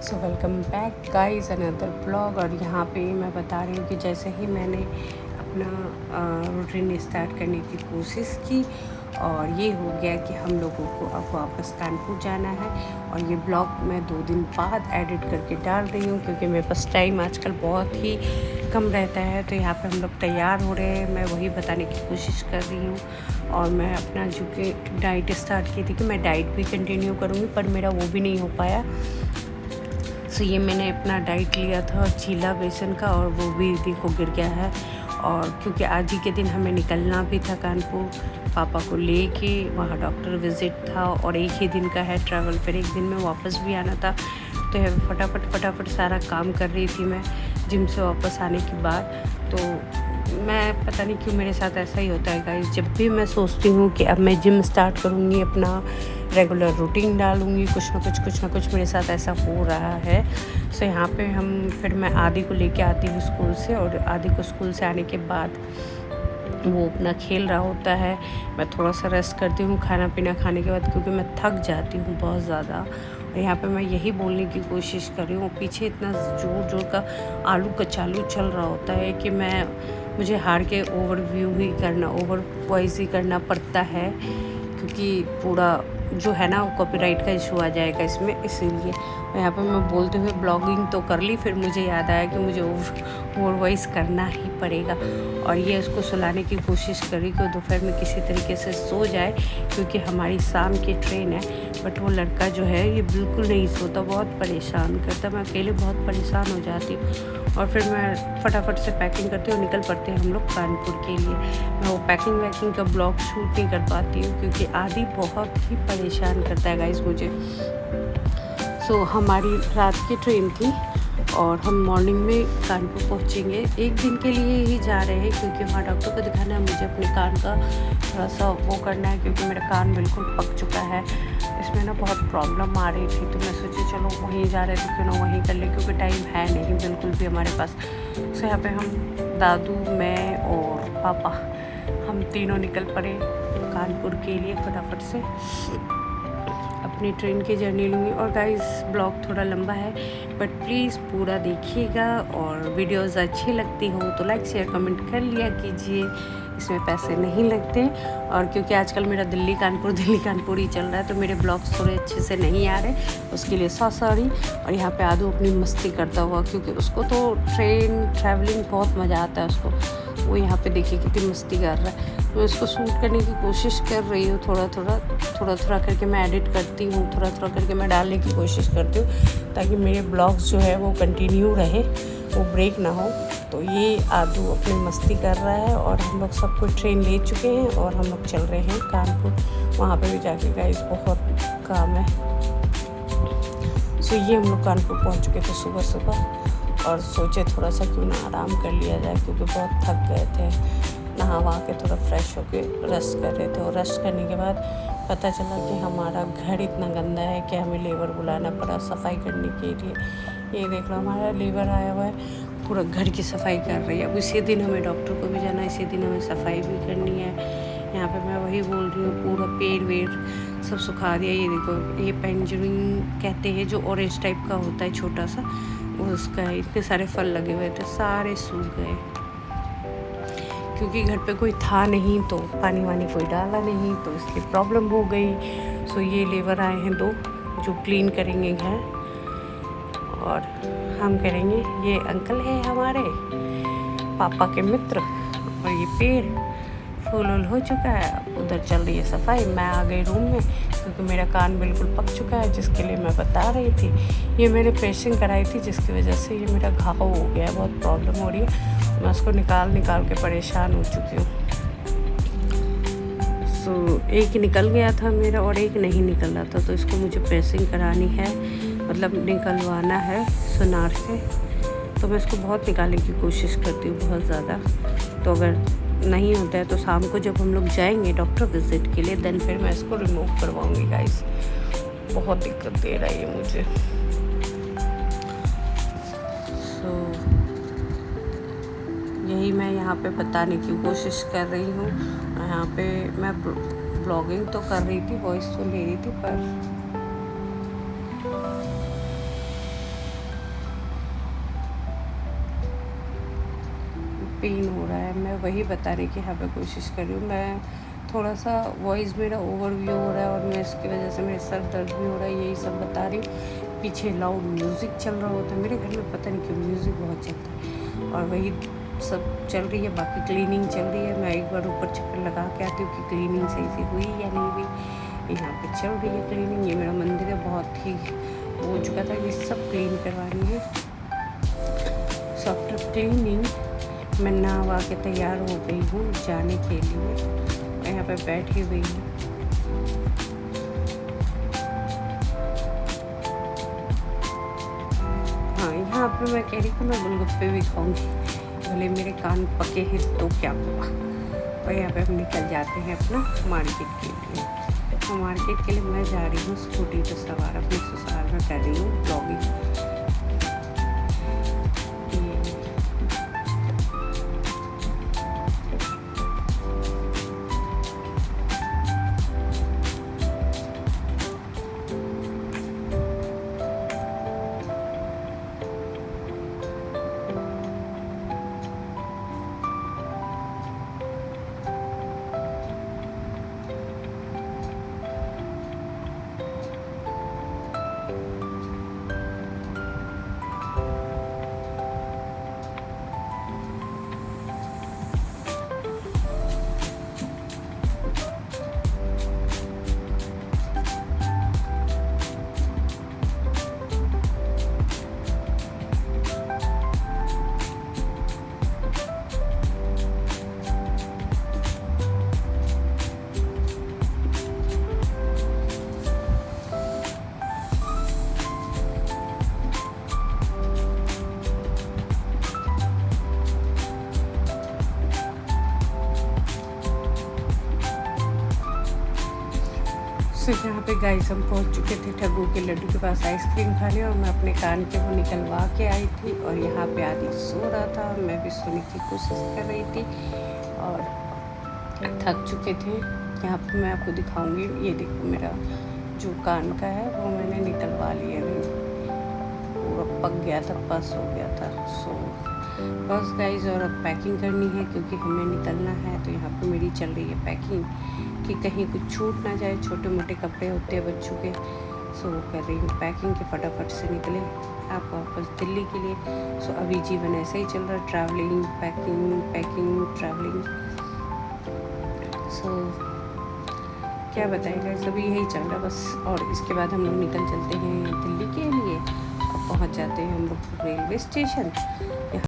So welcome back guys another blog. और यहाँ पे मैं बता रही हूँ कि जैसे ही मैंने अपना रूटीन स्टार्ट करने की कोशिश की और ये हो गया कि हम लोगों को अब वापस कानपुर जाना है। और ये ब्लॉग मैं 2 दिन बाद एडिट करके डाल रही हूँ क्योंकि मेरे पास टाइम आजकल बहुत ही कम रहता है। तो यहाँ पे हम लोग तैयार हो रहे हैं, मैं वही बताने की कोशिश कर रही हूँ। और मैं अपना जो कि डाइट स्टार्ट की थी कि मैं डाइट भी कंटिन्यू करूँगी, पर मेरा वो भी नहीं हो पाया। सो ये मैंने अपना डाइट लिया था चीला बेसन का, और वो भी देखो गिर गया है। और क्योंकि आज ही के दिन हमें निकलना भी था कानपुर पापा को लेके, वहाँ डॉक्टर विज़िट था और एक ही दिन का है ट्रैवल, फिर एक दिन में वापस भी आना था। तो फटाफट सारा काम कर रही थी मैं जिम से वापस आने के बाद। तो मैं पता नहीं क्यों मेरे साथ ऐसा ही होता है गाइस, जब भी मैं सोचती हूँ कि अब मैं जिम स्टार्ट करूँगी, अपना रेगुलर रूटीन डालूँगी, कुछ ना कुछ मेरे साथ ऐसा हो रहा है। सो यहाँ पे फिर मैं आदि को लेके आती हूँ स्कूल से, और आदि को स्कूल से आने के बाद वो अपना खेल रहा होता है, मैं थोड़ा सा रेस्ट करती हूँ खाना पीना खाने के बाद, क्योंकि मैं थक जाती हूँ बहुत ज़्यादा। और यहाँ पे मैं यही बोलने की कोशिश कर रही हूँ, पीछे इतना ज़ोर का आलू कचालू चल रहा होता है कि मुझे हार के ओवर वॉइस ही करना पड़ता है, क्योंकि पूरा जो है ना वो कॉपीराइट का इशू आ जाएगा इसमें, इसीलिए। यहाँ पे मैं बोलते हुए ब्लॉगिंग तो कर ली, फिर मुझे याद आया कि मुझे ओवर वॉइस करना ही पड़ेगा। और ये उसको सुलाने की कोशिश करी कि दोपहर में किसी तरीके से सो जाए, क्योंकि हमारी शाम की ट्रेन है। बट वो लड़का जो है ये बिल्कुल नहीं सोता, बहुत परेशान करता, मैं अकेले बहुत परेशान हो जाती हूँ। और फिर मैं फटाफट से पैकिंग करती हूँ, निकल पड़ते हैं हम लोग कानपुर के लिए। मैं वो पैकिंग वैकिंग का ब्लॉग शूट नहीं कर पाती हूँ क्योंकि आदि बहुत ही परेशान करता है गाइस मुझे। सो हमारी रात की ट्रेन थी और हम मॉर्निंग में कानपुर पहुँचेंगे। एक दिन के लिए ही जा रहे हैं क्योंकि वहाँ डॉक्टर को दिखाना है, मुझे अपने कान का थोड़ा सा वो करना है, क्योंकि मेरा कान बिल्कुल पक चुका है, इसमें ना बहुत प्रॉब्लम आ रही थी। तो मैं सोची चलो वहीं जा रहे थे क्यों ना वहीं कर ले, क्योंकि टाइम है नहीं बिल्कुल भी हमारे पास। सो यहाँ पे हम दादू, मैं और पापा, हम तीनों निकल पड़े कानपुर के लिए फटाफट से। अपनी ट्रेन की जर्नी लूँगी। और गाइस ब्लॉग थोड़ा लंबा है, बट प्लीज़ पूरा देखिएगा, और वीडियोस अच्छी लगती हो तो लाइक शेयर कमेंट कर लिया कीजिए, इसमें पैसे नहीं लगते। और क्योंकि आजकल मेरा दिल्ली कानपुर ही चल रहा है, तो मेरे ब्लॉग्स थोड़े अच्छे से नहीं आ रहे, उसके लिए सॉरी। और यहाँ पे आदू अपनी मस्ती करता हुआ, क्योंकि उसको तो ट्रेन ट्रैवलिंग बहुत मज़ा आता है उसको, वो यहाँ पे देखिए कितनी मस्ती कर रहा है। मैं उसको शूट करने की कोशिश कर रही हूँ, थोड़ा करके मैं एडिट करती हूँ, थोड़ा करके मैं डालने की कोशिश करती हूँ, ताकि मेरे ब्लॉग्स जो है वो कंटिन्यू रहे, वो ब्रेक ना हो। तो ये आदू अपनी मस्ती कर रहा है, और हम लोग सब कोई ट्रेन ले चुके हैं और हम लोग चल रहे हैं कानपुर। वहाँ पे भी जाके गाइस बहुत काम है। सो ये हम लोग कानपुर पहुँच चुके थे सुबह, और सोचे थोड़ा सा क्यों ना आराम कर लिया जाए, क्योंकि बहुत थक गए थे। नहा वहा के थोड़ा फ्रेश होके रेस्ट कर रहे थे, और रेस्ट करने के बाद पता चला कि हमारा घर इतना गंदा है कि हमें लेबर बुलाना पड़ा सफाई करने के लिए। ये देख लो हमारा लेबर आया हुआ है, पूरा घर की सफाई कर रही है। अब इसी दिन हमें डॉक्टर को भी जाना है, इसी दिन हमें सफाई भी करनी है। यहाँ पे मैं वही बोल रही हूँ, पूरा पेड़ वेड़ सब सुखा दिया। ये देखो, ये पेंजरिंग कहते हैं, जो ऑरेंज टाइप का होता है छोटा सा, उसका इतने सारे फल लगे हुए थे, सारे सूख गए, क्योंकि घर पे कोई था नहीं, तो पानी वानी कोई डाला नहीं, तो इसलिए प्रॉब्लम हो गई। सो ये लेबर आए हैं 2 जो क्लीन करेंगे घर, और हम करेंगे। ये अंकल है हमारे पापा के मित्र, और ये पेड़ फूल हो चुका है। अब उधर चल रही है सफाई, मैं आ गई रूम में क्योंकि मेरा कान बिल्कुल पक चुका है, जिसके लिए मैं बता रही थी। ये मैंने प्रेसिंग कराई थी, जिसकी वजह से ये मेरा घाव हो गया है, बहुत प्रॉब्लम हो रही है। मैं उसको निकाल के परेशान हो चुकी हूँ। सो एक निकल गया था मेरा और एक नहीं निकल रहा था, तो इसको मुझे प्रेसिंग करानी है, मतलब निकलवाना है सुनार से। तो मैं इसको बहुत निकालने की कोशिश करती हूँ, बहुत ज़्यादा। तो अगर नहीं होता है तो शाम को जब हम लोग जाएंगे डॉक्टर विज़िट के लिए, देन फिर मैं इसको रिमूव करवाऊँगी गाइस। बहुत दिक्कत दे रहा है ये मुझे। सो यही मैं यहाँ पे बताने की कोशिश कर रही हूँ। यहाँ पे मैं ब्लॉगिंग तो कर रही थी, वॉइस तो ले रही थी, पर पेन हो रहा है। मैं वही बताने की यहाँ पे कोशिश कर रही हूँ। मैं थोड़ा सा वॉइस मेरा ओवरव्यू हो रहा है और मैं इसकी वजह से मेरे सर दर्द भी हो रहा है, यही सब बता रही हूँ। पीछे लाउड म्यूज़िक चल रहा होता है, मेरे घर में पता नहीं क्यों म्यूज़िक बहुत चलता है, और वही सब चल रही है। बाकी क्लीनिंग चल रही है। मैं एक बार ऊपर चक्कर लगा के आती हूँ कि क्लीनिंग सही से हुई या नहीं हुई। यहाँ पे चल रही है क्लीनिंग। ये मेरा मंदिर है, बहुत ही हो चुका था, ये सब क्लीन करवानी है। सो आफ्टर क्लीनिंग मैं नहा के तैयार हो गई हूँ जाने के लिए। मैं यहाँ पे बैठी हुई हूँ। हाँ, यहाँ पे मैं कह रही थी मैं गोलगप्पे भी खाऊंगी, भले मेरे कान पके हैं तो क्या हुआ। और यहाँ पे हम निकल जाते हैं अपना मार्केट के लिए। तो मार्केट के लिए मैं जा रही हूँ स्कूटी पर सवार, अपने ससुराल में कर रही हूँ ब्लॉगिंग। सो यहाँ पे गाइस हम पहुँच चुके थे ठग्गू के लड्डू के पास आइसक्रीम खाने, और मैं अपने कान के वो निकलवा के आई थी। और यहाँ पे आदि सो रहा था और मैं भी सोने की कोशिश कर रही थी और थक चुके थे। यहाँ पे मैं आपको दिखाऊंगी, ये देखो मेरा जो कान का है वो मैंने निकलवा लिया, नहीं पूरा पक गया था, पास हो गया था। सो बस गाइस, और अब पैकिंग करनी है क्योंकि हमें निकलना है। तो यहाँ पे मेरी चल रही है पैकिंग कि कहीं कुछ छूट ना जाए। छोटे मोटे कपड़े होते हैं बच्चों के, सो कर रही हूँ पैकिंग कि फटाफट से निकले आप वापस दिल्ली के लिए। सो अभी जीवन ऐसे ही चल रहा है, ट्रैवलिंग, पैकिंग, पैकिंग, ट्रैवलिंग। सो क्या बताएगा, सभी यही चल रहा है बस। और इसके बाद हम लोग निकल चलते हैं दिल्ली के लिए और पहुँच जाते हैं हम लोग रेलवे स्टेशन।